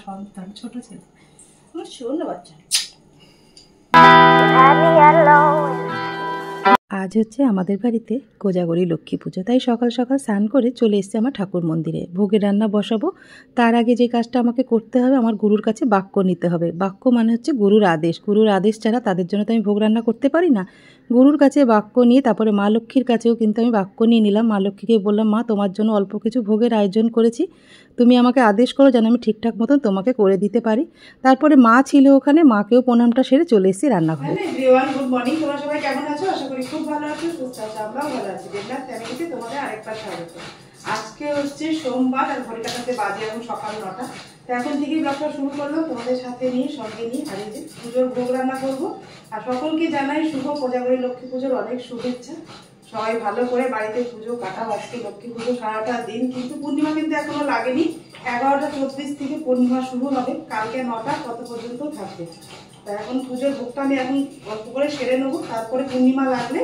সন্তান, ছোট ছেলে, আমার শোন বাচ্চা। আজ হচ্ছে আমাদের বাড়িতে কোজাগরি লক্ষ্মী পুজো, তাই সকাল সকাল স্নান করে চলে এসেছে আমার ঠাকুর মন্দিরে। ভোগের রান্না বসাবো। তার আগে যে কাজটা আমাকে করতে হবে, আমার গুরুর কাছে বাক্য নিতে হবে। বাক্য মানে হচ্ছে গুরুর আদেশ। গুরুর আদেশ ছাড়া তাদের জন্য তো আমি ভোগ রান্না করতে পারি না। গুরুর কাছে বাক্য নিয়ে তারপরে মা লক্ষ্মীর কাছেও কিন্তু আমি বাক্য নিয়ে নিলাম। মা লক্ষ্মীকে বললাম, মা তোমার জন্য অল্প কিছু ভোগের আয়োজন করেছি, তুমি আমাকে আদেশ করো যেন আমি ঠিকঠাক মতন তোমাকে করে দিতে পারি। তারপরে মা ছিল ওখানে, মাকেও প্রণামটা সেরে চলে এসেছি রান্নাঘরে। গুড মর্নিং, তোমরা সবাই কেমন আছো? আশা করি খুব ভালো আছো, সুস্থ আছো। আমরাও ভালো আছি। দেবনাথ ফ্যামিলিতে তোমাদের আরেকবার স্বাগত। আজকে হচ্ছে সোমবার আর ঘড়ি কাটাতে বাজে এখন সকাল 9টা। তো এখন থেকেই ব্লগটা শুরু করলাম তোমাদের সাথে নিয়ে, সঙ্গে নিয়ে। আর এই যে পুজোর ভোগ রান্না করবো। আর সকলকে জানাই শুভ কোজাগরি লক্ষ্মী পুজোর অনেক শুভেচ্ছা। সবাই ভালো করে বাড়িতে পুজো কাটাও। আজকে লক্ষ্মী পুজো সারাটা দিন, কিন্তু পূর্ণিমা কিন্তু এখনো লাগেনি। 11টা 34 থেকে পূর্ণিমা শুরু হবে। কালকে 9টা কত পর্যন্ত থাকবে। এখন পুজোর ভোগটা আমি এখন অল্প করে সেরে নেবো। তারপরে পূর্ণিমা লাগলে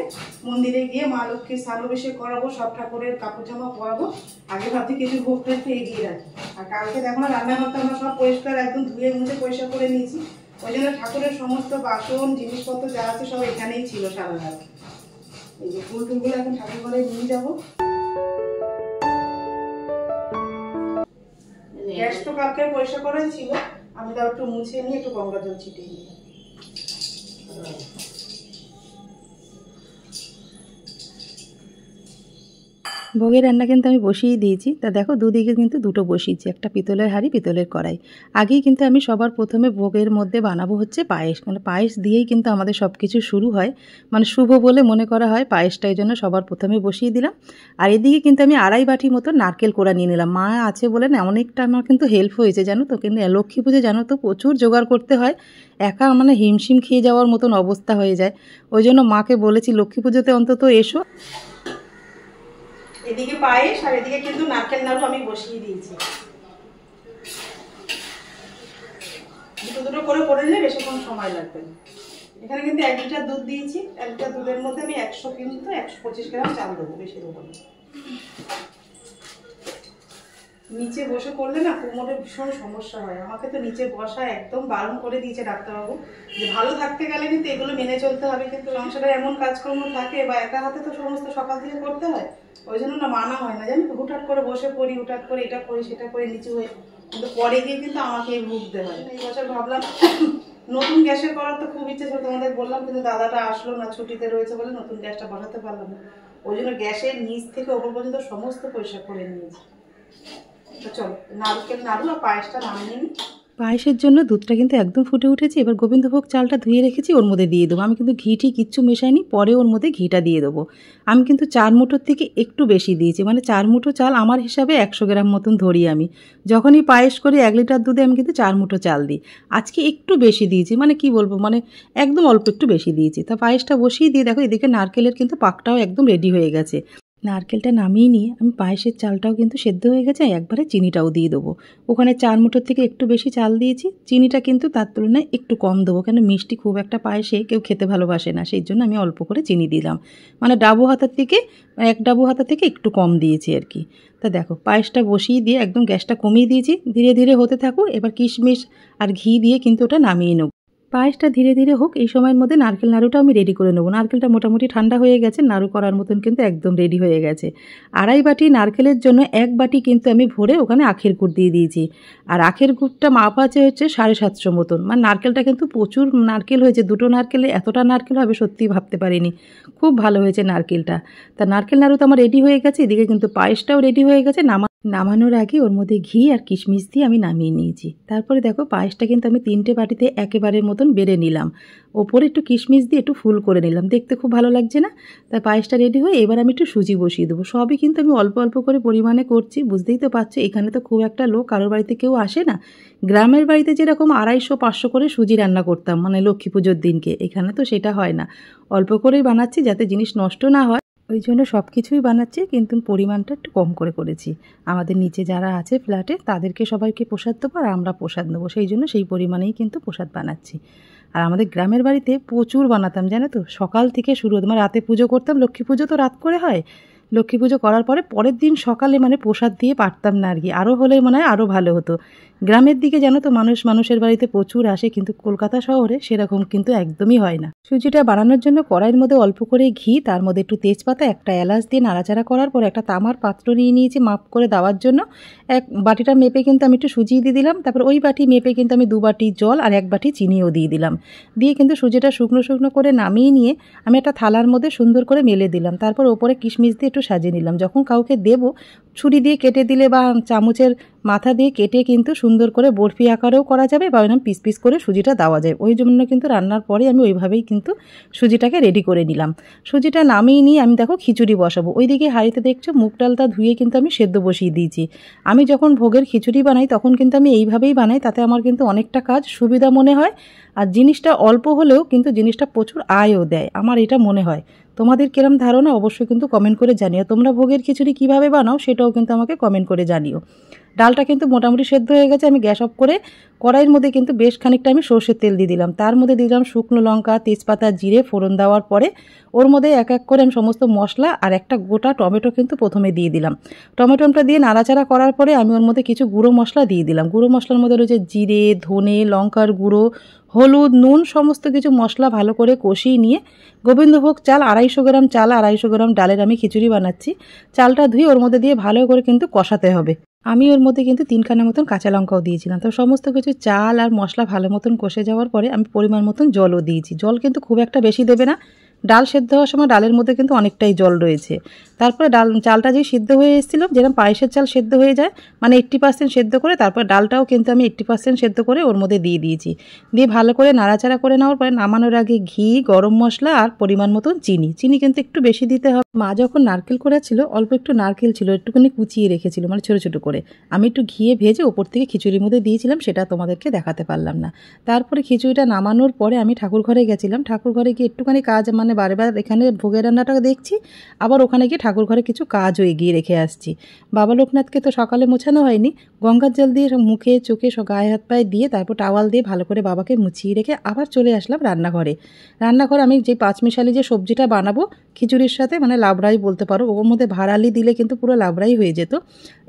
মন্দিরে গিয়ে মা লক্ষ্মীর স্নানাভিষেক করাবো, সব ঠাকুরের কাপড় জামা পরাবো। আগে ভাবছি কিছু ভোগটা একটু এগিয়ে রাখি। আর কালকে দেখো না, রান্নাঘরটা আমরা সব পরিষ্কার একদম ধুয়ে মুছে পরিষ্কার করে নিয়েছি। ওই জন্য ঠাকুরের সমস্ত বাসন জিনিসপত্র যা আছে সব এখানেই ছিল সারা রাত। এই যে ফুল টুলগুলো এখন ঠাকুর ঘরে নিয়ে যাবো। গ্যাস তো কালকে পরিষ্কার করাই ছিল, আমি তাও একটু মুছে নিয়ে একটু গঙ্গা জল ছিটিয়ে নিই। ভোগের রান্না কিন্তু আমি বসিয়ে দিয়েছি। তা দেখো দুদিকে কিন্তু দুটো বসিয়েছি, একটা পিতলের হাঁড়ি, পিতলের কড়াই। আগেই কিন্তু আমি সবার প্রথমে ভোগের মধ্যে বানাবো হচ্ছে পায়েস। মানে পায়েস দিয়েই কিন্তু আমাদের সব কিছু শুরু হয়, মানে শুভ বলে মনে করা হয় পায়েসটা। এই জন্য সবার প্রথমে বসিয়ে দিলাম। আর এদিকে কিন্তু আমি 2.5 বাটি মতো নারকেল কোড়া নিয়ে নিলাম। মা আছে বলে না অনেকটা আমার কিন্তু হেল্প হয়েছে জানো তো। কিন্তু লক্ষ্মী পুজো জানো তো প্রচুর জোগাড় করতে হয়, একা মানে হিমশিম খেয়ে যাওয়ার মতন অবস্থা হয়ে যায়। ওই জন্য মাকে বলেছি লক্ষ্মী পুজোতে অন্তত এসো। এদিকে পায়েস আর এদিকে কিন্তু নারকেল নাড়ু আমি বসিয়ে দিয়েছি। দুটো দুটো করে নিলে বেশিক্ষণ সময় লাগবে না। এখানে কিন্তু 1 লিটার দুধ দিয়েছি। 1 লিটার দুধের মধ্যে আমি 125 গ্রাম চাল দেবো, বেশি দেবো না। নিচে বসে করলে না কোমরে ভীষণ সমস্যা হয়। আমাকে তো নিচে বসা একদম বারণ করে দিয়েছে ডাক্তারবাবু, যে ভালো থাকতে গেলে কিন্তু এগুলো মেনে চলতে হবে। কিন্তু সংসারে এমন কাজকর্ম থাকে বা একা হাতে তো সমস্ত সকাল থেকে করতে হয়, ওই জন্য না মানা হয় না জানো তো। হুটহাট করে বসে পড়ি, হুটহাট করে এটা করি সেটা করে নিচু হয়ে, কিন্তু পরে গিয়ে কিন্তু আমাকে ভুগতে হয়। এই বছর ভাবলাম নতুন গ্যাসের করার তো খুব ইচ্ছে ছিল, তোমাদের বললাম, কিন্তু দাদাটা আসলো না, ছুটিতে রয়েছে বলে নতুন গ্যাসটা বসাতে পারলাম না। ওই জন্য গ্যাসের নিচ থেকে ওপর পর্যন্ত সমস্ত পরিষ্কার করে নিয়েছি। চলো নারকেল নাড়ু আর পায়েসটা নামিয়ে নিই। পায়েসের জন্য দুধটা কিন্তু একদম ফুটে উঠেছে। এবার গোবিন্দভোগ চালটা ধুয়ে রেখেছি, ওর মধ্যে দিয়ে দেবো। আমি কিন্তু ঘি কিচ্ছু মেশাইনি, পরে ওর মধ্যে ঘিটা দিয়ে দেবো। আমি কিন্তু 4 মুঠোর থেকে একটু বেশি দিয়েছি, মানে 4 মুঠো চাল আমার হিসাবে 100 গ্রাম মতন ধরি আমি। যখনই পায়েস করি 1 লিটার দুধে আমি কিন্তু 4 মুঠো চাল দিই। আজকে একটু বেশি দিয়েছি, মানে কি বলবো, মানে একদম অল্প একটু বেশি দিয়েছি। তা পায়েসটা বসিয়ে দিয়ে দেখো এদিকে নারকেলের কিন্তু পাকটাও একদম রেডি হয়ে গেছে। নারকেলটা নামিয়ে নিয়ে আমি পায়েসের চালটাও কিন্তু সেদ্ধ হয়ে গেছে, একবারে চিনিটাও দিয়ে দেবো। ওখানে 4 মুঠোর থেকে একটু বেশি চাল দিয়েছি, চিনিটা কিন্তু তার তুলনায় একটু কম দেবো, কেন মিষ্টি খুব একটা পায়েসে কেউ খেতে ভালোবাসে না, সেই জন্য আমি অল্প করে চিনি দিলাম। মানে ডাবু হাতার থেকে 1 ডাবু হাতা থেকে একটু কম দিয়েছি আর কি। তা দেখো পায়েসটা বসিয়ে দিয়ে একদম গ্যাসটা কমিয়ে দিয়েছি, ধীরে ধীরে হতে থাকুক। এবার কিশমিশ আর ঘি দিয়ে কিন্তু ওটা নামিয়ে নেব। পায়েসটা ধীরে ধীরে হোক, এই সময়ের মধ্যে নারকেল নাড়ুটা আমি রেডি করে নেবো। নারকেলটা মোটামুটি ঠান্ডা হয়ে গেছে, নাড়ু করার মতন কিন্তু একদম রেডি হয়ে গেছে। 2.5 বাটি নারকেলের জন্য 1 বাটি কিন্তু আমি ভরে ওখানে আখের গুড় দিয়ে দিয়েছি। আর আখের গুড়টা মাপ আছে হচ্ছে 750 মতন। মানে নারকেলটা কিন্তু প্রচুর নারকেল হয়েছে, দুটো নারকেলে এতটা নারকেল হবে সত্যিই ভাবতে পারিনি। খুব ভালো হয়েছে নারকেলটা। তা নারকেল নাড়ু তো আমার রেডি হয়ে গেছে, এদিকে কিন্তু পায়েসটাও রেডি হয়ে গেছে। নামানোর আগে ওর মধ্যে ঘি আর কিশমিশ দিয়ে আমি নামিয়ে নিয়েছি। তারপরে দেখো পায়েসটা কিন্তু আমি 3টে বাটিতে একেবারের মতন বেড়ে নিলাম। ওপরে একটু কিশমিশ দিয়ে একটু ফুল করে নিলাম, দেখতে খুব ভালো লাগছে না? তাই পায়েসটা রেডি হয়ে এবার আমি একটু সুজি বসিয়ে দেবো। সবই কিন্তু আমি অল্প অল্প করে পরিমাণে করছি, বুঝতেই তো পারছো। এখানে তো খুব একটা লোক কারোর বাড়িতে কেউ আসে না। গ্রামের বাড়িতে যেরকম 250-500 করে সুজি রান্না করতাম, মানে লক্ষ্মী পুজোর দিনকে, এখানে তো সেটা হয় না। অল্প করেই বানাচ্ছি যাতে জিনিস নষ্ট না হয়, ওই জন্য সব কিছুই বানাচ্ছি, কিন্তু পরিমাণটা একটু কম করে করেছি। আমাদের নিচে যারা আছে ফ্ল্যাটে তাদেরকে সবাইকে প্রসাদ দেবো আর আমরা প্রসাদ নেবো, সেই জন্য সেই পরিমাণেই কিন্তু প্রসাদ বানাচ্ছি। আর আমাদের গ্রামের বাড়িতে প্রচুর বানাতাম জানো তো, সকাল থেকে শুরু হতো। রাতে পুজো করতাম, লক্ষ্মী পুজো তো রাত করে হয়, লক্ষ্মী পুজো করার পরে পরের দিন সকালে মানে প্রসাদ দিয়ে পারতাম না আর কি, আরও হলে মনে হয় আরও ভালো হতো। গ্রামের দিকে জানো তো মানুষের বাড়িতে প্রচুর আসে, কিন্তু কলকাতা শহরে সেরকম কিন্তু একদমই হয় না। সুজিটা বানানোর জন্য কড়াইয়ের মধ্যে অল্প করে ঘি, তার মধ্যে একটু তেজপাতা, একটা এলাচ দিয়ে নাড়াচাড়া করার পর একটা তামার পাত্র নিয়ে নিয়েছি মাপ করে দেওয়ার জন্য। এক বাটিটা মেপে কিন্তু আমি একটু সুজি দিয়ে দিলাম, তারপর ওই বাটি মেপে কিন্তু আমি 2 বাটি জল আর 1 বাটি চিনিও দিয়ে দিলাম। দিয়ে কিন্তু সুজিটা শুকনো শুকনো করে নামিয়ে নিয়ে আমি একটা থালার মধ্যে সুন্দর করে মেলে দিলাম। তারপর ওপরে কিশমিশ দিয়ে একটু সাজিয়ে নিলাম। যখন কাউকে দেবো ছুরি দিয়ে কেটে দিলে বা চামচের মাথা দিয়ে কেটে কিন্তু সুন্দর করে বরফি আকারেও করা যাবে বা এরকম পিস পিস করে সুজিটা দেওয়া যায়। ওই জন্য কিন্তু রান্নার পরে আমি ওইভাবেই কিন্তু সুজিটাকে রেডি করে নিলাম। সুজিটা নামিয়ে নিয়ে আমি দেখো খিচুড়ি বসাবো। ওইদিকে হাঁড়িতে দেখছো মুগ ডালটা ধুয়ে কিন্তু আমি সেদ্ধ বসিয়ে দিয়েছি। আমি যখন ভোগের খিচুড়ি বানাই তখন কিন্তু আমি এইভাবেই বানাই, তাতে আমার কিন্তু অনেকটা কাজ সুবিধা মনে হয়, আর জিনিসটা অল্প হলেও কিন্তু জিনিসটা প্রচুর আয়ও দেয়, আমার এটা মনে হয়। তোমাদের কিরম ধারণা অবশ্যই কিন্তু কমেন্ট করে জানিও। তোমরা ভোগের খিচুড়ি কিভাবে বানাও সেটাও কিন্তু আমাকে কমেন্ট করে জানিও। ডালটা কিন্তু মোটামুটি সেদ্ধ হয়ে গেছে। আমি গ্যাস অফ করে কড়াইয়ের মধ্যে কিন্তু বেশ খানিকটা আমি সর্ষের তেল দিয়ে দিলাম। তার মধ্যে দিলাম শুকনো লঙ্কা, তেজপাতা, জিরে ফোড়ন দেওয়ার পরে ওর মধ্যে এক এক করে আমি সমস্ত মশলা আর একটা গোটা টমেটো কিন্তু প্রথমে দিয়ে দিলাম। টমেটোটা দিয়ে নাড়াচাড়া করার পরে আমি ওর মধ্যে কিছু গুঁড়ো মশলা দিয়ে দিলাম। গুঁড়ো মশলার মধ্যে রয়েছে জিরে, ধনে, লঙ্কার গুঁড়ো, হলুদ, নুন, সমস্ত কিছু মশলা ভালো করে কষিয়ে নিয়ে গোবিন্দভোগ চাল 250 গ্রাম চাল, 250 গ্রাম ডালের আমি খিচুড়ি বানাচ্ছি। চালটা ধুয়ে ওর মধ্যে দিয়ে ভালো করে কিন্তু কষাতে হবে। আমি ওর মধ্যে কিন্তু 3খানা মতন কাঁচা লঙ্কাও দিয়েছিলাম। তো সমস্ত কিছু চাল আর মশলা ভালো মতন কষে যাওয়ার পরে আমি পরিমাণ মতন জলও দিয়েছি। জল কিন্তু খুব একটা বেশি দেবে না, ডাল সেদ্ধ হওয়ার সময় ডালের মধ্যে কিন্তু অনেকটাই জল রয়েছে। তারপরে চালটা যে সিদ্ধ হয়ে এসেছিলো, যেরকম পায়েসের চাল সেদ্ধ হয়ে যায় মানে 80% সেদ্ধ করে, তারপর ডালটাও কিন্তু আমি 80% সেদ্ধ করে ওর মধ্যে দিয়ে দিয়েছি। দিয়ে ভালো করে নাড়াচাড়া করে নেওয়ার পরে নামানোর আগে ঘি, গরম মশলা আর পরিমাণ মতন চিনি কিন্তু একটু বেশি দিতে হবে। মা যখন নারকেল করেছিল অল্প একটু নারকেল ছিল, একটুখানি কুচিয়ে রেখেছিল মানে ছোটো ছোটো করে, আমি একটু ঘিয়ে ভেজে ওপর থেকে খিচুড়ির মধ্যে দিয়েছিলাম, সেটা তোমাদেরকে দেখাতে পারলাম না। তারপরে খিচুড়িটা নামানোর পরে আমি ঠাকুর ঘরে গেছিলাম। ঠাকুর ঘরে গিয়ে একটুখানি কাজ মানে বারবার এখানে ভোগের রান্নাটা দেখছি, আবার ওখানে গিয়ে ঠাকুর ঘরে কিছু কাজও এগিয়ে রেখে আসছি। বাবা লোকনাথকে তো সকালে মোছানো হয়নি, গঙ্গার জল দিয়ে মুখে চোখে গায়ে হাত পায়ে দিয়ে তারপর টাওয়াল দিয়ে ভালো করে বাবাকে মুছিয়ে রেখে আবার চলে আসলাম রান্নাঘরে। রান্নাঘরে আমি যে 5 মিশালি যে সবজিটা বানাবো খিচুড়ির সাথে মানে লাবড়াই বলতে পারো, ওর মধ্যে ভাড়ালি দিলে কিন্তু পুরো লাবড়াই হয়ে যেত।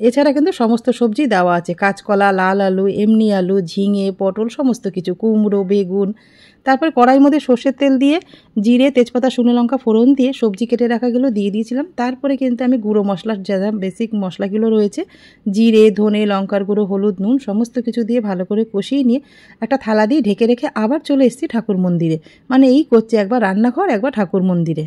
এছাড়া কিন্তু সমস্ত সবজি দেওয়া আছে, কাঁচকলা, লাল আলু, এমনি আলু, ঝিঙে, পটল, সমস্ত কিছু, কুমড়ো, বেগুন। তারপর কড়াইয়ের মধ্যে সর্ষের তেল দিয়ে জিরে, তেজপাতা, শুকনো লঙ্কা ফোড়ন দিয়ে সবজি কেটে রাখাগুলো দিয়ে দিয়েছিলাম। তারপরে কিন্তু আমি গুঁড়ো মশলার যা যা বেসিক মশলাগুলো রয়েছে জিরে, ধনে, লঙ্কার গুঁড়ো, হলুদ, নুন সমস্ত কিছু দিয়ে ভালো করে কষিয়ে নিয়ে একটা থালা দিয়ে ঢেকে রেখে আবার চলে এসেছি ঠাকুর মন্দিরে। মানে এই করছে, একবার রান্নাঘর একবার ঠাকুর মন্দিরে।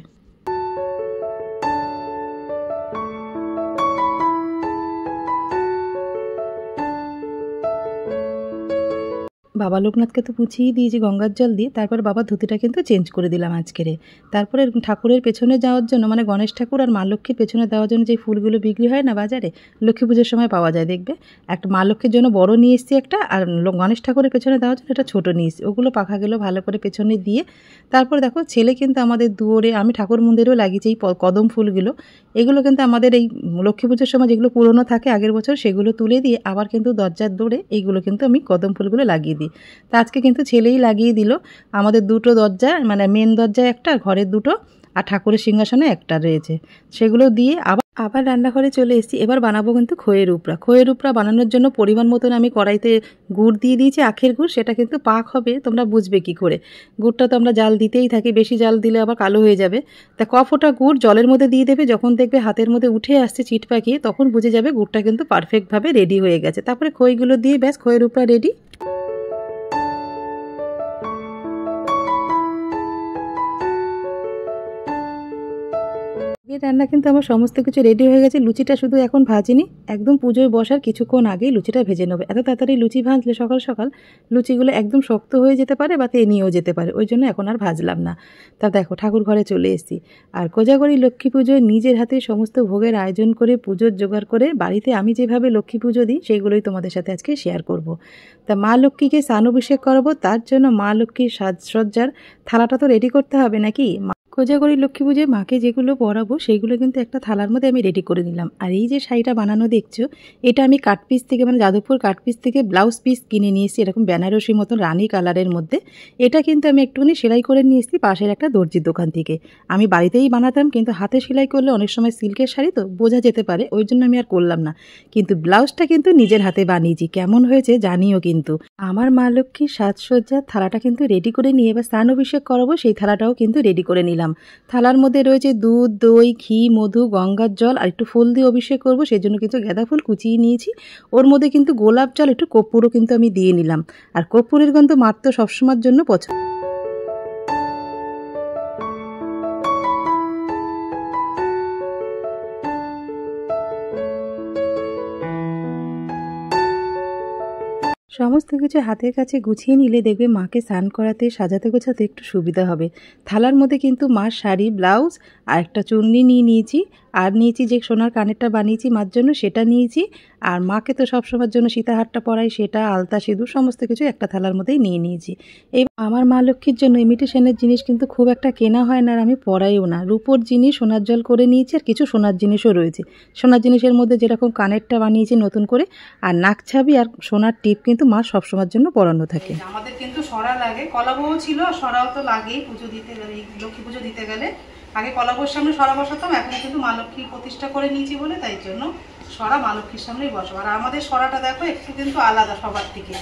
বাবা লোকনাথকে তো পুছিয়ে দিয়েছি গঙ্গার জল দিয়ে। তারপর বাবা ধুতিটা কিন্তু চেঞ্জ করে দিলাম আজকেরে। তারপরে ঠাকুরের পেছনে যাওয়ার জন্য মানে গণেশ ঠাকুর আর মা লক্ষ্মীর পেছনে দেওয়ার জন্য যে ফুলগুলো বিক্রি হয় না বাজারে, লক্ষ্মী পুজোর সময় পাওয়া যায় দেখবে, একটা মা লক্ষ্মীর জন্য বড় নিয়ে এসেছি একটা, আর গণেশ ঠাকুরের পেছনে দেওয়ার জন্য একটা ছোটো নিয়ে এসেছি। ওগুলো পাখাগুলো ভালো করে পেছনে দিয়ে তারপর দেখো ছেলে কিন্তু আমাদের দুয়ারে, আমি ঠাকুর মন্দিরেও লাগিয়েছি এই কদম ফুলগুলো। এগুলো কিন্তু আমাদের এই লক্ষ্মী পুজোর সময় যেগুলো পুরনো থাকে আগের বছর সেগুলো তুলে দিয়ে আবার কিন্তু দরজার দৌড়ে এইগুলো কিন্তু আমি কদম ফুলগুলো লাগিয়ে দিই। তা আজকে কিন্তু ছেলেই লাগিয়ে দিল। আমাদের দুটো দরজা মানে মেন দরজায় একটা, ঘরের দুটো, আর ঠাকুরের সিংহাসনে একটা রয়েছে, সেগুলো দিয়ে আবার রান্নাঘরে চলে এসেছি। এবার বানাবো কিন্তু খইয়ের উপরা। খইয়ের উপরা বানানোর জন্য পরিমাণ মতন আমি কড়াইতে গুড় দিয়ে দিয়েছি, আখের গুড়। সেটা কিন্তু পাক হবে, তোমরা বুঝবে কি করে, গুড়টা তো আমরা জাল দিতেই থাকি, বেশি জাল দিলে আবার কালো হয়ে যাবে। তা কফোটা গুড় জলের মধ্যে দিয়ে দেবে, যখন দেখবে হাতের মধ্যে উঠে আসছে চিট পাকিয়ে তখন বুঝে যাবে গুড়টা কিন্তু পারফেক্টভাবে রেডি হয়ে গেছে। তারপরে খইগুলো দিয়ে ব্যাস খইয়ের উপরা রেডি। রান্না কিন্তু আমার সমস্ত কিছু রেডি হয়ে গেছে। লুচিটা শুধু এখন ভাজিনি, একদম পুজোয় বসার কিছুক্ষণ আগেই লুচিটা ভেজে নেবে। এত তাড়াতাড়ি লুচি ভাজলে সকাল সকাল লুচিগুলো একদম শক্ত হয়ে যেতে পারে বা নিয়েও যেতে পারে, ওই জন্য এখন আর ভাজলাম না। তা দেখো ঠাকুর ঘরে চলে এসেছি, আর কোজাগরি লক্ষ্মী পুজোয় নিজের হাতে সমস্ত ভোগের আয়োজন করে পুজোর জোগাড় করে বাড়িতে আমি যেভাবে লক্ষ্মী পুজো দিই সেইগুলোই তোমাদের সাথে আজকে শেয়ার করব। তা মা লক্ষ্মীকে স্নান অভিষেক করাবো, তার জন্য মা লক্ষ্মীর সাজসজ্জার থালাটা তো রেডি করতে হবে নাকি। কোজাগরি লক্ষ্মী পুজোয় মাকে যেগুলো পরাবো সেইগুলো কিন্তু একটা থালার মধ্যে আমি রেডি করে নিলাম। আর এই যে শাড়িটা বানানো দেখছো, এটা আমি কাট পিস থেকে মানে যাদবপুর কাট পিস থেকে ব্লাউজ পিস কিনে নিয়েছি এরকম বেনারসি মতন রানী কালারের মধ্যে। এটা কিন্তু আমি একটুখানি সেলাই করে নিয়ে এসেছি পাশের একটা দর্জির দোকান থেকে। আমি বাড়িতেই বানাতাম, কিন্তু হাতে সেলাই করলে অনেক সময় সিল্কের শাড়ি তো বোঝা যেতে পারে, ওই জন্য আমি আর করলাম না। কিন্তু ব্লাউজটা কিন্তু নিজের হাতে বানিয়েছি, কেমন হয়েছে জানিও কিন্তু। আমার মা লক্ষ্মীর সাজসজ্জার থালাটা কিন্তু রেডি করে নিয়ে এবার স্নান অভিষেক করাবো, সেই থালাটাও কিন্তু রেডি করে নিলাম। থালার মধ্যে রয়েছে দুধ, দই, ঘি, মধু, গঙ্গার জল আর একটু ফুল দিয়ে অভিষেক করবো, সেই জন্য কিন্তু গাঁদা ফুল কুচিয়ে নিয়েছি। ওর মধ্যে কিন্তু গোলাপ জল, একটু কর্পূরও কিন্তু আমি দিয়ে নিলাম। আর কর্পূরের গন্ধ মার তো সবসময়ের জন্য পছন্দ। সমস্ত কিছু হাতের কাছে গুছিয়ে নিলে দেখবে মাকে স্নান করাতে সাজাতে গোছাতে একটু সুবিধা হবে। থালার মধ্যে কিন্তু মার শাড়ি, ব্লাউজ আর একটা চুন্নি নিয়ে নিয়েছি। আর নিয়েছি যে সোনার কানেরটা বানিয়েছি মার জন্য, সেটা নিয়েছি। আর মাকে তো সবসময়ের জন্য সীতাহারটা পরাই, সেটা, আলতা, সিঁদুর সমস্ত কিছু একটা থালার মধ্যেই নিয়ে নিয়েছি। এই আমার মা লক্ষ্মীর জন্য ইমিটেশনের জিনিস কিন্তু খুব একটা কেনা হয় না, আর আমি পরাইও না। রূপোর জিনিস সোনার জল করে নিয়েছি, আর কিছু সোনার জিনিসও রয়েছে। সোনার জিনিসের মধ্যে যেরকম কানেরটা বানিয়েছি নতুন করে, আর নাকছাবি আর সোনার টিপ কিন্তু মা সবসময়ের জন্য পরানো থাকে। আমাদের কিন্তু সরা লাগে, কলাবউ ছিল, সরাও তো লাগেই পুজো দিতে গেলে, লক্ষ্মী পুজো দিতে গেলে। আগে কলাবউর সামনে সরা বসাতাম, এখন কিন্তু মা লক্ষ্মী প্রতিষ্ঠা করে নিয়েছি বলে তাই জন্য সরা মা লক্ষ্মীর সামনেই বসাবো। আর আমাদের সরাটা দেখো একটু কিন্তু আলাদা সবার থেকে।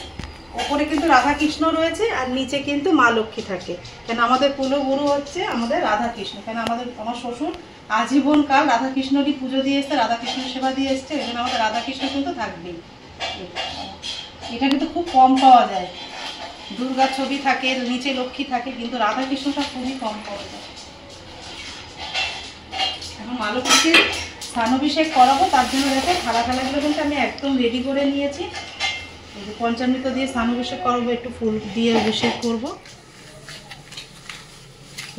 ওপরে কিন্তু রাধা কৃষ্ণ রয়েছে আর নিচে কিন্তু মা লক্ষ্মী থাকে, কেন আমাদের কুলগুরু হচ্ছে আমাদের রাধা কৃষ্ণ। কেন আমার শ্বশুর আজীবনকাল রাধা কৃষ্ণরই পুজো দিয়ে এসছে, রাধা কৃষ্ণের সেবা দিয়ে এসছে, ওই জন্য আমাদের রাধা কৃষ্ণ কিন্তু থাকবেই। এটা কিন্তু খুব কম পাওয়া যায়, দুর্গার ছবি থাকে, নিচে লক্ষ্মী থাকে, কিন্তু রাধা কৃষ্ণটা খুবই কম পাওয়া যায়। এখন মা লক্ষ্মীকে স্নানাভিষেক করাবো, তার জন্য দেখো থালাগুলো কিন্তু আমি একদম রেডি করে নিয়েছি। এই যে পঞ্চামৃত দিয়ে স্নানাভিষেক করাবো, একটু ফুল দিয়ে অভিষেক করব।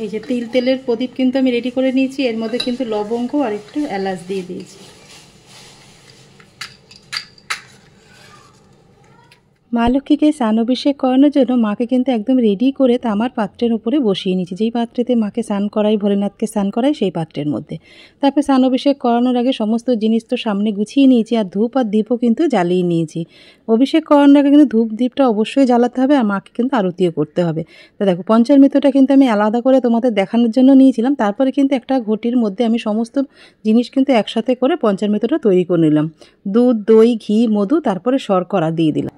এই যে তেলের প্রদীপ কিন্তু আমি রেডি করে নিয়েছি, এর মধ্যে কিন্তু লবঙ্গ আর একটু এলাচ দিয়ে দিয়েছি। মা লক্ষ্মীকে স্নান অভিষেক করানোর জন্য মাকে কিন্তু একদম রেডি করে তামার পাত্রের উপরে বসিয়ে নিয়েছি, যেই পাত্রেতে মাকে স্নান করাই, ভোলেনাথকে স্নান করাই, সেই পাত্রের মধ্যে। তারপরে স্নান অভিষেক করানোর আগে সমস্ত জিনিস তো সামনে গুছিয়ে নিয়েছি, আর ধূপ আর দীপও কিন্তু জ্বালিয়ে নিয়েছি। অভিষেক করানোর আগে কিন্তু ধূপ দীপটা অবশ্যই জ্বালাতে হবে, আর মাকে কিন্তু আরতিও করতে হবে। তো দেখো পঞ্চামৃতটা কিন্তু আমি আলাদা করে তোমাদের দেখানোর জন্য নিয়েছিলাম। তারপরে কিন্তু একটা ঘটির মধ্যে আমি সমস্ত জিনিস কিন্তু একসাথে করে পঞ্চামৃতটা তৈরি করে নিলাম। দুধ, দই, ঘি, মধু, তারপরে শর্করা দিয়ে দিলাম।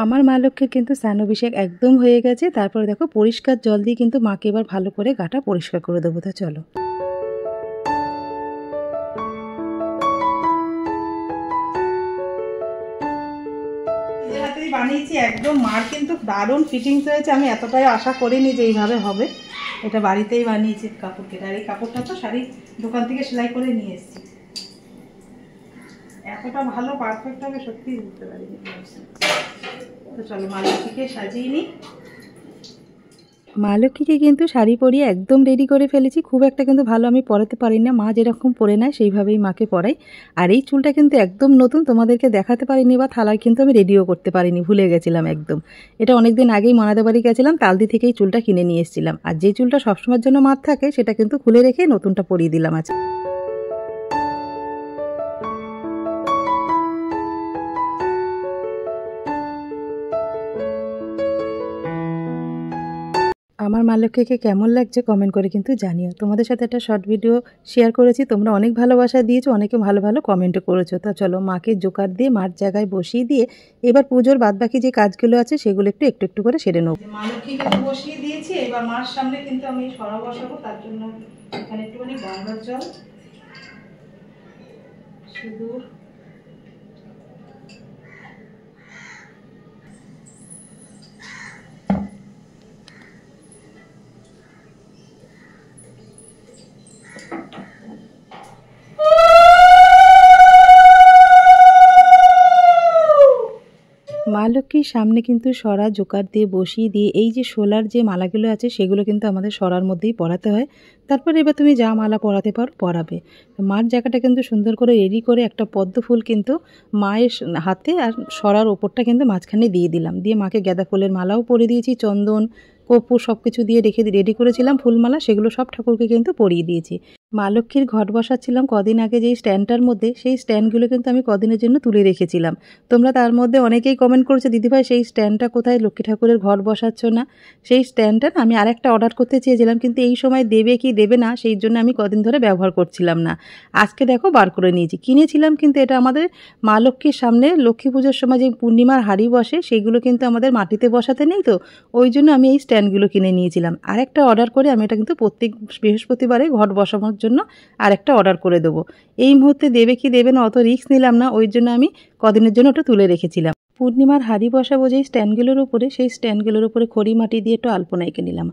আমার মা লক্ষ্মীর কিন্তু স্নান অভিষেক একদম হয়ে গেছে। তারপরে দেখো পরিষ্কার জল দিয়ে কিন্তু মাকে এবার ভালো করে গাটা পরিষ্কার করে দেবো। তা চলো। বানিয়েছি একদম, মার কিন্তু দারুণ ফিটিংস হয়েছে। আমি এতটাই আশা করিনি যে এইভাবে হবে। এটা বাড়িতেই বানিয়েছি কাপড় কেটে, আর এই কাপড়টা তো শাড়ি দোকান থেকে সেলাই করে নিয়ে এসেছি। এতটা ভালো পারফেক্ট হবে সত্যি বুঝতে পারিনি। তো চলো মা লক্ষ্মীকে সাজিয়ে নিই। মা লক্ষ্মীকে কিন্তু শাড়ি পরিয়ে একদম রেডি করে ফেলেছি। খুব একটা কিন্তু ভালো আমি পরাতে পারি না, মা যেরকম পরে নেয় সেইভাবেই মাকে পরাই। আর এই চুলটা কিন্তু একদম নতুন, তোমাদেরকে দেখাতে পারিনি, বা থালায় কিন্তু আমি রেডিও করতে পারিনি, ভুলে গেছিলাম একদম। এটা অনেকদিন আগেই মনাদের বাড়ি গেছিলাম, তালদি থেকেই চুলটা কিনে নিয়ে এসেছিলাম। আর যে চুলটা সবসময়ের জন্য মার থাকে সেটা কিন্তু খুলে রেখে নতুনটা পরিয়ে দিলাম আজ। আমার মা লক্ষ্মীকে কেমন লাগছে কমেন্ট করে কিন্তু জানিও। তোমাদের সাথে একটা শর্ট ভিডিও শেয়ার করেছি, তোমরা অনেক ভালোবাসা দিয়েছো, অনেকে ভালো ভালো কমেন্টও করেছো। তা চলো মাকে জোকার দিয়ে মার জায়গায় বসিয়ে দিয়ে এবার পুজোর বাদবাকি যে কাজগুলো আছে সেগুলো একটু একটু করে সেরে নেবো। মা লক্ষ্মীকে তো বসিয়ে দিয়েছি, এবার মার সামনে কিন্তু আমি সরা বসাবো। তার জন্য এখানে একটুখানি গঙ্গার জল, সিঁদুর, লক্ষ্মীর সামনে কিন্তু সরা জোকার দিয়ে বসিয়ে দিয়ে এই যে শোলার যে মালাগুলো আছে সেগুলো কিন্তু আমাদের সরার মধ্যেই পরাতে হয়। তারপরে এবার তুমি যা মালা পরাতে পারো পরাবে। মার জায়গাটা কিন্তু সুন্দর করে রেডি করে একটা পদ্ম ফুল কিন্তু মায়ের হাতে আর সরার ওপরটা কিন্তু মাঝখানে দিয়ে দিলাম, দিয়ে মাকে গাঁদা ফুলের মালাও পরিয়ে দিয়েছি, চন্দন কর্পূর সব কিছু দিয়ে রেডি করেছিলাম ফুলমালা, সেগুলো সব ঠাকুরকে কিন্তু পরিয়ে দিয়েছি। মা লক্ষ্মীর ঘট বসাচ্ছিলাম কদিন আগে যেই স্ট্যান্ডটার মধ্যে, সেই স্ট্যান্ডগুলো কিন্তু আমি কদিনের জন্য তুলে রেখেছিলাম। তোমরা তার মধ্যে অনেকেই কমেন্ট করেছে দিদিভাই সেই স্ট্যান্ডটা কোথায়, লক্ষ্মী ঠাকুরের ঘট বসাচ্ছ না। সেই স্ট্যান্ডটা আমি আরেকটা অর্ডার করতে চেয়েছিলাম, কিন্তু এই সময় দেবে কি দেবে না সেই জন্য আমি কদিন ধরে ব্যবহার করছিলাম না। আজকে দেখো বার করে নিয়েছি, কিনেছিলাম কিন্তু এটা আমাদের মা লক্ষ্মীর সামনে লক্ষ্মী পুজোর সময় যে পূর্ণিমার হাড়ি বসে সেগুলো কিন্তু আমাদের মাটিতে বসাতে নেই, তো ওই জন্য আমি এই স্ট্যান্ডগুলো কিনে নিয়েছিলাম। আরেকটা অর্ডার করে আমি এটা কিন্তু প্রত্যেক বৃহস্পতিবারে ঘট বসানোর জন্য আরেকটা অর্ডার করে দেবো। এই মুহূর্তে দেবে কি দেবে না অত রিস্ক নিলাম না, ওই জন্য আমি কদিনের জন্য ওটা তুলে রেখেছিলাম। পূর্ণিমার হাড়ি বসাবো যেই স্ট্যান্ডগুলোর উপরে, সেই স্ট্যান্ডগুলোর উপরে খড়ি মাটি দিয়ে একটু আলপনা এঁকে নিলাম।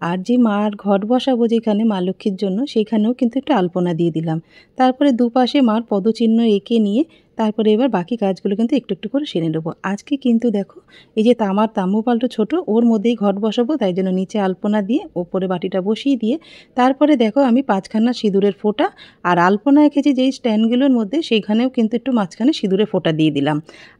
আর যে মার ঘট বসাবো যেখানে মা লক্ষ্মীর জন্য, সেইখানেও কিন্তু একটু আলপনা দিয়ে দিলাম। তারপরে দুপাশে মার পদচিহ্ন এঁকে নিয়ে তারপরে এবার বাকি কাজগুলো কিন্তু একটু একটু করে সেরে নেবো। আজকে কিন্তু দেখো এই যে তামার তাম্বুপালটা ছোট, ওর মধ্যেই ঘট বসাবো, তাই জন্য নিচে আলপনা দিয়ে ওপরে বাটিটা বসিয়ে দিয়ে তারপরে দেখো আমি 5খানা সিঁদুরের ফোঁটা আর আলপনা এঁকেছি যেই স্ট্যান্ডগুলোর মধ্যে, সেইখানেও কিন্তু একটু মাঝখানে সিঁদুরের ফোঁটা দিয়ে দিলাম।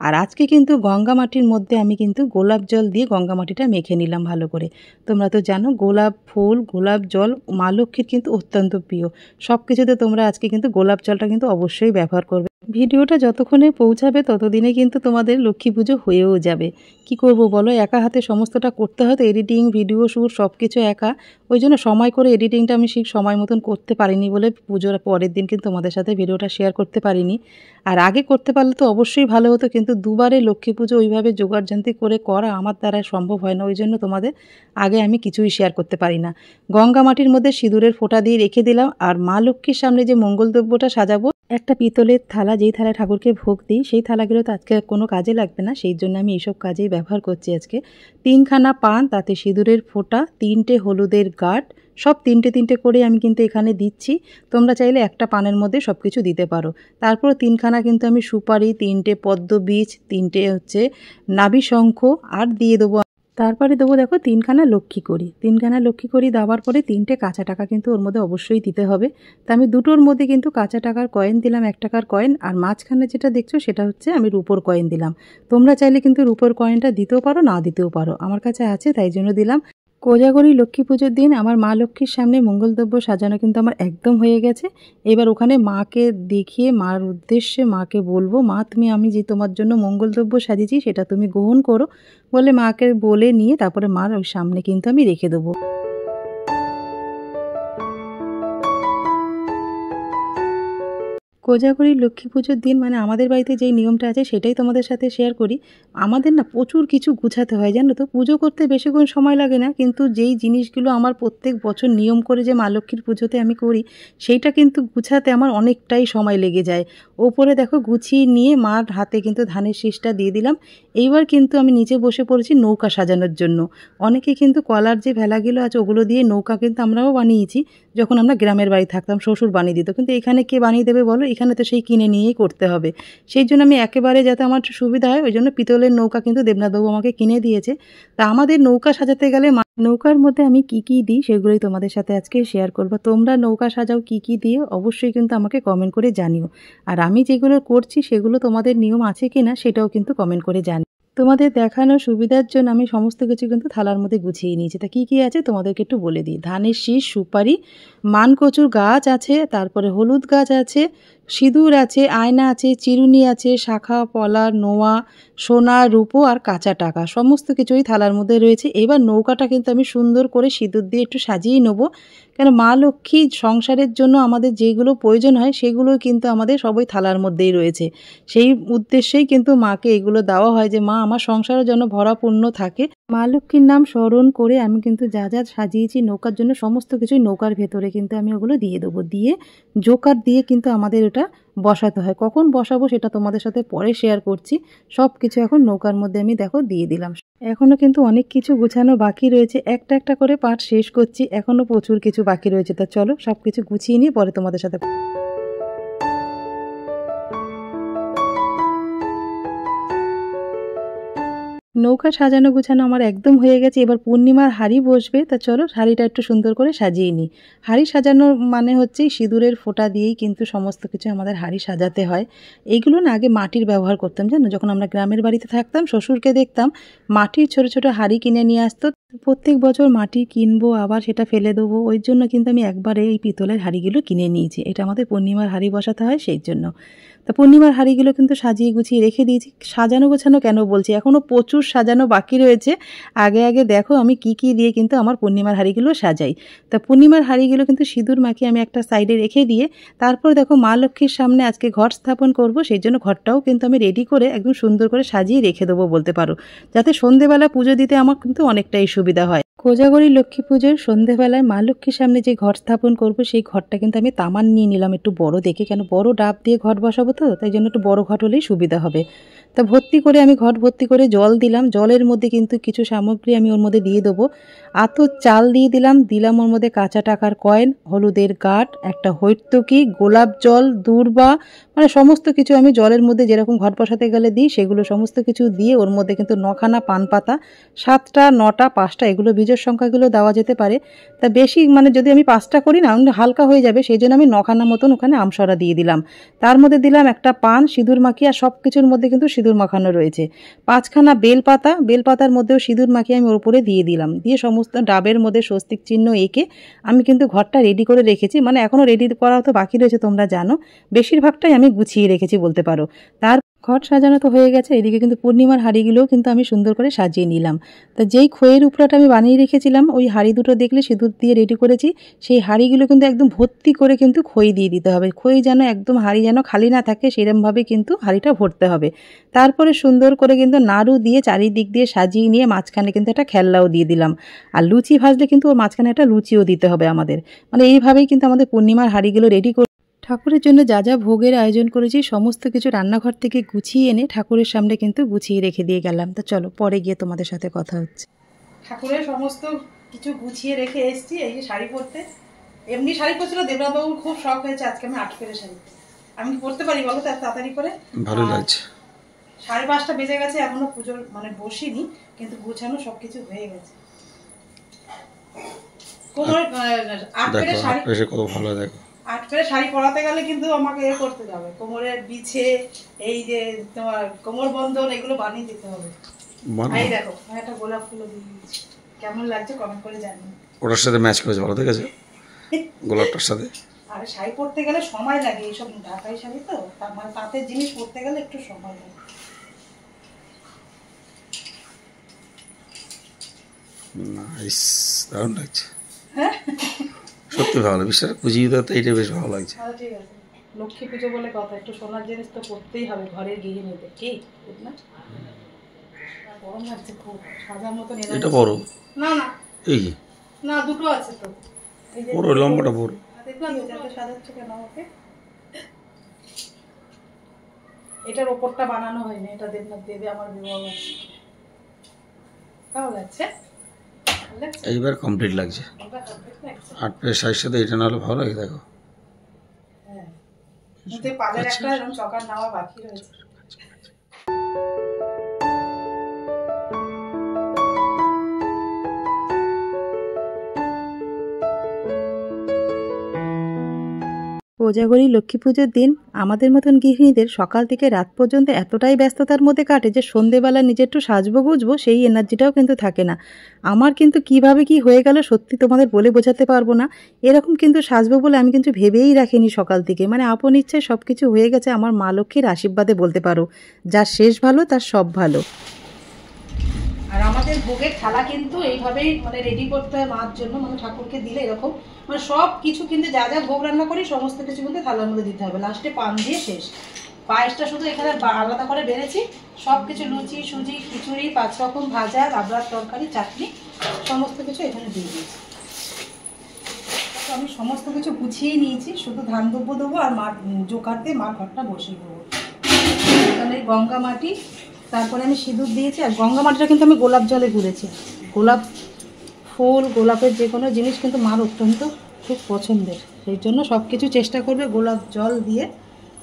আর আজকে কিন্তু গঙ্গা মাটির মধ্যে আমি কিন্তু গোলাপ জল দিয়ে গঙ্গা মাটিটা মেখে নিলাম ভালো করে। তোমরা তো জানো গোলাপ ফুল গোলাপ জল মা লক্ষ্মীর কিন্তু অত্যন্ত প্রিয়। সব কিছুতে তোমরা আজকে কিন্তু গোলাপ জলটা কিন্তু অবশ্যই ব্যবহার করবে। ভিডিওটা যতক্ষণে পৌঁছাবে ততদিনে কিন্তু তোমাদের লক্ষ্মী পুজো হয়েও যাবে। কি করব বলো, একা হাতে সমস্তটা করতে হয়, তো এডিটিং ভিডিও শ্যুট সব কিছু একা, ওই জন্য সময় করে এডিটিংটা আমি ঠিক সময় মতন করতে পারিনি বলে পুজোর পরের দিন কিন্তু তোমাদের সাথে ভিডিওটা শেয়ার করতে পারিনি। আর আগে করতে পারলে তো অবশ্যই ভালো হতো, কিন্তু দুবারে লক্ষ্মী পুজো ওইভাবে জোগাড়যন্ত্রী করে করা আমার দ্বারা সম্ভব হয় না, ওই জন্য তোমাদের আগে আমি কিছুই শেয়ার করতে পারি না। গঙ্গা মাটির মধ্যে সিঁদুরের ফোঁটা দিয়ে রেখে দিলাম। আর মা লক্ষ্মীর সামনে যে মঙ্গলদ্রব্যটা সাজাবো, একটা পিতলের থালা, যেই থালায় ঠাকুরকে ভোগ দিই, সেই থালাগুলো তো আজকে কোনো কাজে লাগবে না, সেই জন্য আমি এইসব কাজেই ব্যবহার করছি আজকে। 3খানা পান, তাতে সিঁদুরের ফোঁটা, 3টে হলুদের গাঁট, সব 3টে করে আমি কিন্তু এখানে দিচ্ছি। তোমরা চাইলে একটা পানের মধ্যে সব কিছু দিতে পারো। তারপর 3খানা কিন্তু আমি সুপারি, 3টে পদ্ম বীজ, 3টে হচ্ছে নাভি শঙ্খ আর দিয়ে দেবো। তারপরে দেবো দেখো 3খানা লক্ষ্মী করি। 3খানা লক্ষ্মী করি দেওয়ার পরে 3টে কাঁচা টাকা কিন্তু ওর মধ্যে অবশ্যই দিতে হবে। তা আমি দুটোর মধ্যে কিন্তু কাঁচা টাকার কয়েন দিলাম, 1 টাকার কয়েন, আর মাঝখানে যেটা দেখছো সেটা হচ্ছে আমি রূপোর কয়েন দিলাম। তোমরা চাইলে কিন্তু রূপোর কয়েনটা দিতেও পারো না দিতেও পারো, আমার কাছে আছে তাই জন্য দিলাম। কোজাগরি লক্ষ্মী পুজোর দিন আমার মা লক্ষ্মীর সামনে মঙ্গলদ্রব্য সাজানো কিন্তু আমার একদম হয়ে গেছে। এবার ওখানে মাকে দেখিয়ে মার উদ্দেশ্যে মাকে বলবো, মা তুমি আমি যে তোমার জন্য মঙ্গলদ্রব্য সাজিয়েছি সেটা তুমি গ্রহণ করো বলে মাকে বলে নিয়ে তারপরে মার ওই সামনে কিন্তু আমি রেখে দেবো। কোজাগরি লক্ষ্মী পুজোর দিন মানে আমাদের বাড়িতে যেই নিয়মটা আছে সেটাই তোমাদের সাথে শেয়ার করি। আমাদের না প্রচুর কিছু গুছাতে হয় জানো তো, পুজো করতে বেশিক্ষণ সময় লাগে না, কিন্তু যেই জিনিসগুলো আমার প্রত্যেক বছর নিয়ম করে যে মা লক্ষ্মীর পুজোতে আমি করি সেইটা কিন্তু গুছাতে আমার অনেকটাই সময় লেগে যায়। ওপরে দেখো গুছিয়ে নিয়ে মার হাতে কিন্তু ধানের শীষটা দিয়ে দিলাম। এইবার কিন্তু আমি নিচে বসে পড়েছি নৌকা সাজানোর জন্য। অনেকে কিন্তু কলার যে ভেলাগুলো আছে ওগুলো দিয়ে নৌকা কিন্তু আমরাও বানিয়েছি, যখন আমরা গ্রামের বাড়ি থাকতাম শ্বশুর বানিয়ে দিত, কিন্তু এখানে কে বানিয়ে দেবে বলো, এখানে তো সেই কিনে নিয়েই করতে হবে। সেই জন্য আমি একেবারে যাতে আমার সুবিধা হয় ওই জন্য পিতলের নৌকা কিন্তু দেবনাথবাবু আমাকে কিনে দিয়েছে। তা আমাদের নৌকা সাজাতে গেলে নৌকার মধ্যে আমি কি কি দিই সেগুলোই তোমাদের সাথে আজকে শেয়ার করবো। তোমরা নৌকা সাজাও কি কি দিয়ে অবশ্যই কিন্তু আমাকে কমেন্ট করে জানিও। আর আমি যেগুলো করছি সেগুলো তোমাদের নিয়ম আছে কি না সেটাও কিন্তু কমেন্ট করে জানি। তোমাদের দেখানোর সুবিধার জন্য আমি সমস্ত কিছু কিন্তু থালার মধ্যে গুছিয়ে নিয়েছি। তা কী কী আছে তোমাদেরকে একটু বলে দিই। ধানের শীষ, সুপারি, মানকচুর গাছ আছে, তারপরে হলুদ গাছ আছে, সিঁদুর আছে, আয়না আছে, চিরুনি আছে, শাখা পলা, নোয়া, সোনা, রূপো আর কাঁচা টাকা, সমস্ত কিছুই থালার মধ্যে রয়েছে। এবার নৌকাটা কিন্তু আমি সুন্দর করে সিঁদুর দিয়ে একটু সাজিয়ে নেবো, কেন মা লক্ষ্মী সংসারের জন্য আমাদের যেগুলো প্রয়োজন হয় সেগুলো কিন্তু আমাদের সবই থালার মধ্যেই রয়েছে। সেই উদ্দেশ্যেই কিন্তু মাকে এগুলো দেওয়া হয় যে মা আমার সংসারের জন্য ভরাপূর্ণ থাকে। মা লক্ষ্মীর নাম স্মরণ করে আমি কিন্তু যা যা সাজিয়েছি নৌকার জন্য সমস্ত কিছুই নৌকার ভেতরে কিন্তু আমি ওগুলো দিয়ে দেবো। দিয়ে জোকার দিয়ে কিন্তু আমাদের ওটা বসাতে হয়। কখন বসাবো সেটা তোমাদের সাথে পরে শেয়ার করছি। সব কিছু এখন নৌকার মধ্যে আমি দেখো দিয়ে দিলাম। এখনও কিন্তু অনেক কিছু গুছানো বাকি রয়েছে, একটা একটা করে পার্ট শেষ করছি, এখনও প্রচুর কিছু বাকি রয়েছে। তা চলো সব কিছু গুছিয়ে নিয়ে পরে তোমাদের সাথে। নৌকা সাজানো গুছানো আমার একদম হয়ে গেছে। এবার পূর্ণিমার হাঁড়ি বসবে, তা চলো হাঁড়িটা একটু সুন্দর করে সাজিয়ে নিই। হাঁড়ি সাজানোর মানে হচ্ছে সিঁদুরের ফোঁটা দিয়েই কিন্তু সমস্ত কিছু আমাদের হাঁড়ি সাজাতে হয়। এইগুলো না আগে মাটির ব্যবহার করতাম, জানো, যখন আমরা গ্রামের বাড়িতে থাকতাম শ্বশুরকে দেখতাম মাটির ছোট ছোট হাঁড়ি কিনে নিয়ে আসতো। প্রত্যেক বছর মাটি কিনবো আবার সেটা ফেলে দেবো, ওই জন্য কিন্তু আমি একবারে এই পিতলের হাঁড়িগুলো কিনে নিয়েছি। এটা আমাদের পূর্ণিমার হাঁড়ি বসাতে হয় সেই জন্য। তা পূর্ণিমার হাঁড়িগুলো কিন্তু সাজিয়ে গুছিয়ে রেখে দিয়েছি। সাজানো গোছানো কেন বলছি, এখনও প্রচুর সাজানো বাকি রয়েছে। আগে আগে দেখো আমি কি কি দিয়ে কিন্তু আমার পূর্ণিমার হাঁড়িগুলো সাজাই। তা পূর্ণিমার হাঁড়িগুলো কিন্তু সিঁদুর মাখিয়ে আমি একটা সাইডে রেখে দিয়ে তারপর দেখো মা লক্ষ্মীর সামনে আজকে ঘট স্থাপন করব, সেই জন্য ঘরটাও কিন্তু আমি রেডি করে একদম সুন্দর করে সাজিয়ে রেখে দেবো বলতে পারো, যাতে সন্ধেবেলা পুজো দিতে আমার কিন্তু অনেকটাই সুবিধা হয়। কোজাগরী লক্ষ্মী পুজোর সন্ধেবেলায় মা লক্ষ্মীর সামনে যে ঘট স্থাপন করব সেই ঘরটা কিন্তু আমি তামান নিয়ে নিলাম একটু বড় দেখে, কেন বড় ডাব দিয়ে ঘট বসাবো তো, তাই জন্য একটু বড় ঘট হলেই সুবিধা হবে। তা ভর্তি করে আমি ঘট ভর্তি করে জল দিলাম, জলের মধ্যে কিন্তু কিছু সামগ্রী আমি ওর মধ্যে দিয়ে দেবো। আতর চাল দিয়ে দিলাম ওর মধ্যে কাঁচা টাকার কয়েন, হলুদের গাঁট, একটা হৈত্যকি, গোলাপ জল, দূর্বা, মানে সমস্ত কিছু আমি জলের মধ্যে যেরকম ঘট বসাতে গেলে দিই সেগুলো সমস্ত কিছু দিয়ে ওর মধ্যে কিন্তু 9খানা পান পাতা, 7টা 9টা 5টা এগুলো বীজের সংখ্যাগুলো দেওয়া যেতে পারে। তা বেশি মানে যদি আমি 5টা করি না হালকা হয়ে যাবে, সেই জন্য আমি 9খানা মতন ওখানে আমসরা দিয়ে দিলাম। তার মধ্যে দিলাম একটা পান সিঁদুর মাখিয়ে, আর সব কিছুর মধ্যে কিন্তু সিঁদুর মাখানো রয়েছে। 5খানা বেলপাতা, বেলপাতার মধ্যেও সিঁদুর মাখিয়ে আমি ওর উপরে দিয়ে দিলাম, দিয়ে সমস্ত ডাবের মধ্যে স্বস্তিক চিহ্ন এঁকে আমি কিন্তু ঘরটা রেডি করে রেখেছি। মানে এখনও রেডি করা তো বাকি রয়েছে, তোমরা জানো বেশিরভাগটাই আমি গুছিয়ে রেখেছি বলতে পারো। তার ঘট সাজানো তো হয়ে গেছে, এদিকে কিন্তু পূর্ণিমার হাঁড়িগুলোও কিন্তু আমি সুন্দর করে সাজিয়ে নিলাম। তা যেই খইয়ের উপরাটা আমি বানিয়ে রেখেছিলাম ওই হাঁড়ি দুটো দেখলে সিঁদুর দিয়ে রেডি করেছি, সেই হাঁড়িগুলো কিন্তু একদম ভর্তি করে কিন্তু খই দিয়ে দিতে হবে। খই যেন একদম হাঁড়ি যেন খালি না থাকে সেরকমভাবে কিন্তু হাঁড়িটা ভরতে হবে। তারপরে সুন্দর করে কিন্তু নাড়ু দিয়ে চারিদিক দিয়ে সাজিয়ে নিয়ে মাঝখানে কিন্তু একটা খেলনাও দিয়ে দিলাম। আর লুচি ভাজলে কিন্তু ওর মাঝখানে একটা লুচিও দিতে হবে আমাদের। মানে এইভাবেই কিন্তু আমাদের পূর্ণিমার হাঁড়িগুলো রেডি করে ঠাকুরের জন্য যা যা ভোগের আয়োজন করেছি সমস্ত কিছু রান্নাঘর থেকে গুছিয়ে এনে ঠাকুরের সামনে কিন্তু গুছিয়ে রেখে দিয়ে গেলাম। তো চলো পরে গিয়ে তোমাদের সাথে কথা হচ্ছে। ঠাকুরের সমস্ত কিছু গুছিয়ে রেখে এসেছি। এই যে শাড়ি পরতে, এমনি শাড়ি পরছিল, দেবরাবাবুর খুব শখ হয়েছে আজকে আমি 8 পেরে শাড়ি আমি কি পরতে পারি বলো তো এত তাড়াতাড়ি করে, ভালো লাগছে। 5:30 বেজে গেছে, এখনো পুজোর মানে বসিনি, কিন্তু গোছানো সবকিছু হয়ে গেছে। কোমর 8 পেরে শাড়ি কত ভালো, দেখো 8 পেরে শাড়ি পরাতে গেলে কিন্তু আমাকে করতে যাবে, কোমরের বিছে এই যে তোমার কোমর বন্ধন এগুলো বানিয়ে দিতে হবে। এই দেখো একটা গোলাপ ফুল দিয়ে দিয়েছি, কেমন লাগছে কমেন্ট করে জানিও। ওটার সাথে ম্যাচ করেছে, ভালো দেখেছে গোলাপটার সাথে। আর শাড়ি পরতে গেলে সময় লাগে, এইসব ঢাকাই শাড়ি তো মানে তাঁতের জিনিস পরতে গেলে একটু সময় লাগে। নাইস, দারুণ লাগছে, সত্যি ভালো, বিশ্বাস পুজিয়ে তো এইটা বেশ ভালো লাগছে। ঠিক আছে, লক্ষ্মী পুজো বলে কথা, একটু সোনার জিনিস তো করতেই হবে ঘরের গৃহিণীদের, ঠিক না? গরম লাগছে খুব, সাজার মতো এটা বড় না না এই না, দুটো আছে তো, বড় লম্বাটা বড়। সাজাচ্ছে কেন আমাকে? এটার ওপরটা বানানো হয়নি, এটা দেবনাথ দেবে আমার বিবাহ আছে। কেমন লাগছে? এইবার কমপ্লিট লাগছে। 8 পেয়ের সাইজ সাথে এটা না হলে ভালো লাগে, দেখো হ্যাঁ, কিন্তু পালের একটা এরকম চকার নেওয়া বাকি রয়েছে। কোজাগরী লক্ষ্মী পুজোর দিন আমাদের মতন গৃহিণীদের সকাল থেকে রাত পর্যন্ত এতটাই ব্যস্ততার মধ্যে কাটে যে সন্ধেবেলা নিজে একটু সাজবো গুজবো সেই এনার্জিটাও কিন্তু থাকে না। আমার কিন্তু কিভাবে কি হয়ে গেল সত্যি তোমাদের বলে বোঝাতে পারবো না। এরকম কিন্তু সাজবো বলে আমি কিন্তু ভেবেই রাখিনি সকাল থেকে, মানে আপন ইচ্ছায় সব কিছু হয়ে গেছে আমার মা লক্ষ্মীর আশীর্বাদে বলতে পারো। যার শেষ ভালো তার সব ভালো। আর আমাদের ভোগের থালা কিন্তু এইভাবেই মানে রেডি করতে হয় মার জন্য, মানে ঠাকুরকে দিলে এরকম মানে সব কিছু কিন্তু যা যা ভোগ রান্না করি সমস্ত কিছু কিন্তু থালার মধ্যে দিতে হবে, লাস্টে পান দিয়ে শেষ। পায়েসটা শুধু এখানে আলাদা করে বেড়েছি, সব কিছু লুচি সুজি খিচুড়ি 5 রকম ভাজা রাবড়ার তরকারি চাটনি সমস্ত কিছু এখানে দিয়ে দিয়েছি। আমি সমস্ত কিছু গুছিয়ে নিয়েছি, শুধু ধান দুব্য দেবো আর মার জোকার দিয়ে মার ঘরটা বসিয়ে দেবো। তাহলে গঙ্গা মাটি, তারপরে আমি সিঁদুর দিয়েছি, আর গঙ্গা মাটিটা কিন্তু আমি গোলাপ জলে গুলেছি। গোলাপ ফুল গোলাপের যে কোনো জিনিস কিন্তু মার অত্যন্ত খুব পছন্দের, সেই জন্য সব কিছু চেষ্টা করবে গোলাপ জল দিয়ে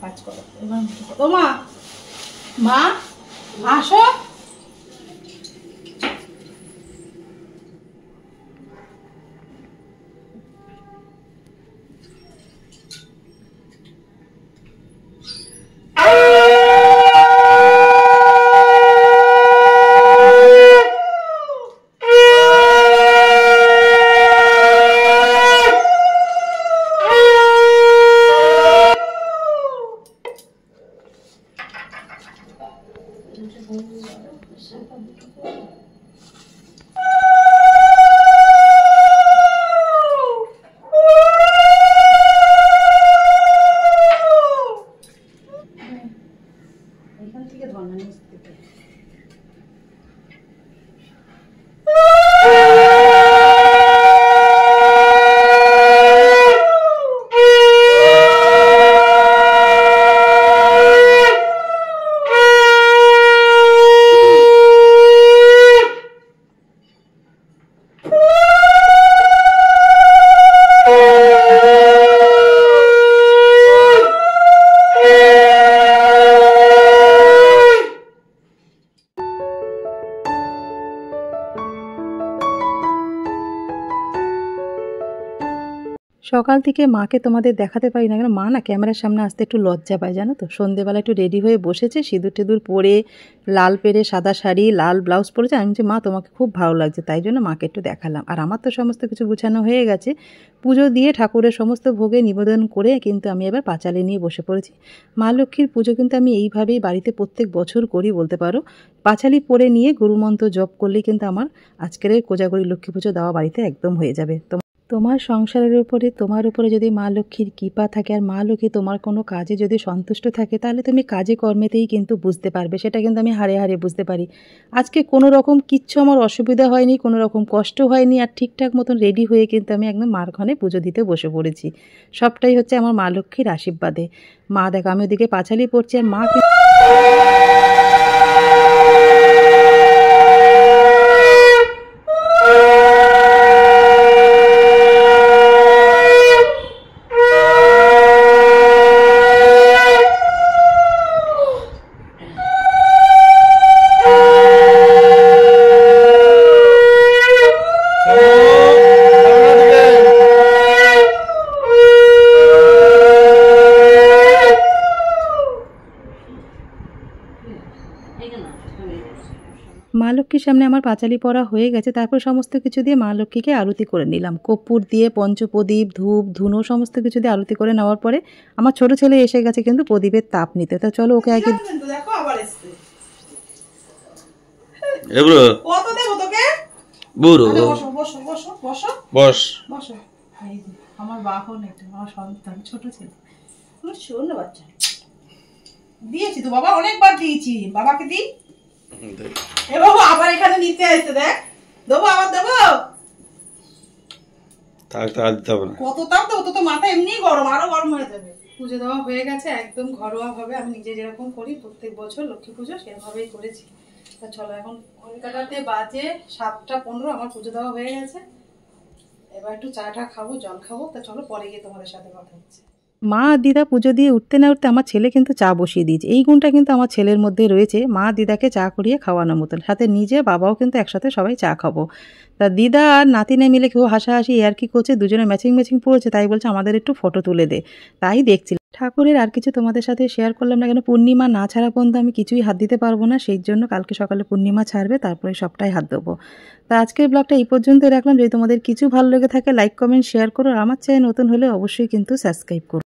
কাজ করো। এবার ও মা, মা আসো, সকাল থেকে মাকে তোমাদের দেখাতে পারি না কেন, মা না ক্যামেরার সামনে আসতে একটু লজ্জা পায় জানো তো। সন্ধেবেলা একটু রেডি হয়ে বসেছে, সিঁদুর টিঁদুর পরে, লাল পেরে সাদা শাড়ি লাল ব্লাউজ পরেছে। আমি যে মা তোমাকে খুব ভালো লাগছে, তাই জন্য মাকে একটু দেখালাম। আর আমার তো সমস্ত কিছু গুছানো হয়ে গেছে, পুজো দিয়ে ঠাকুরের সমস্ত ভোগে নিবেদন করে কিন্তু আমি এবার পাঁচালি নিয়ে বসে পড়েছি। মা লক্ষ্মীর পুজো কিন্তু আমি এইভাবেই বাড়িতে প্রত্যেক বছর করি বলতে পারো। পাঁচালি পরে নিয়ে গুরুমন্ত্র জপ করলেই কিন্তু আমার আজকের কোজাগরী লক্ষ্মী পুজো দেওয়া বাড়িতে একদম হয়ে যাবে। তোমার সংসারের উপরে, তোমার উপরে যদি মা লক্ষ্মীর কৃপা থাকে আর মা লক্ষ্মী তোমার কোনো কাজে যদি সন্তুষ্ট থাকে, তাহলে তুমি কাজে কর্মেতেই কিন্তু বুঝতে পারবে। সেটা কিন্তু আমি হাড়ে হাড়ে বুঝতে পারি। আজকে কোনো রকম কিচ্ছু আমার অসুবিধা হয়নি, কোনো রকম কষ্ট হয়নি, আর ঠিকঠাক মতন রেডি হয়ে কিন্তু আমি একদম মার ঘরে পুজো দিতে বসে পড়েছি। সবটাই হচ্ছে আমার মা লক্ষ্মীর আশীর্বাদে। মা দেখো আমি ওদিকে পাঁচালি পড়ছি আর মা মা লক্ষ্মীর সামনে আমার পাঁচালি পড়া হয়ে গেছে। তারপর সমস্ত কিছু দিয়ে মা লক্ষ্মীকে আরতি করে নিলাম। কর্পূর দিয়ে, পঞ্চপ্রদীপ, ধূপ, ধুনো সমস্ত কিছু দিয়ে আরতি করে নেওয়ার পরে আমার ছোট ছেলে এসে গেছে কিন্তু প্রদীপের তাপ নিতে। তো চলো ওকে আগে দেখো আবার এসছে। এবড়ো কত দেবো তোকে? বুড়ো বসো বসো বসো বসো বস বসো। এই যে আমার বাহন, এটা আমার সন্তান, ছোট ছেলে, আমার শোন বাচ্চা। দিয়েছি তো বাবা, অনেকবার দিয়েছি। বাবাকে দিই। এ বাবু আবার এখানে নিতে আসছে, দেখ। দেবো আবার দেবো? থাক থাক দিতে হবে না। কত তাপ দেবো? তো মাথা এমনি গরম, আরো গরম হয়ে যাবে। পুজো দেওয়া হয়ে গেছে একদম ঘরোয়া ভাবে। আমি নিজে যেরকম করি প্রত্যেক বছর লক্ষ্মী পুজো, সেভাবেই করেছি। তা চলো এখন কলকাতাতে বাজে 7:15, আমার পুজো দেওয়া হয়ে গেছে। এবার একটু চাটা খাবো, জল খাবো। তা চলো পরে গিয়ে তোমাদের সাথে কথা হচ্ছে। মা আর দিদা পুজো দিয়ে উঠতে না উঠতে আমার ছেলে কিন্তু চা বসিয়ে দিয়েছে। এই গুণটা কিন্তু আমার ছেলের মধ্যে রয়েছে, মা দিদাকে চা করিয়ে খাওয়ানোর মতন। সাথে নিজে বাবাও কিন্তু একসাথে সবাই চা খাবো। তা দিদা আর নাতিনে মিলে কেউ হাসাহাসি আর কি করছে, দুজনে ম্যাচিং ম্যাচিং পড়েছে। তাই বলছে আমাদের একটু ফটো তুলে দে। তাই দেখছি। ঠাকুরের আর কিছু তোমাদের সাথে শেয়ার করলাম না কেন, পূর্ণিমা না ছাড়া পর্যন্ত আমি কিছুই হাত দিতে পারবো না। সেই জন্য কালকে সকালে পূর্ণিমা ছাড়বে, তারপরে সবটাই হাত দেবো। তা আজকের ব্লগটা এই পর্যন্তই রাখলাম। যদি তোমাদের কিছু ভালো লেগে থাকে লাইক কমেন্ট শেয়ার করো। আমার চ্যানেল নতুন হলে অবশ্যই কিন্তু সাবস্ক্রাইব করো।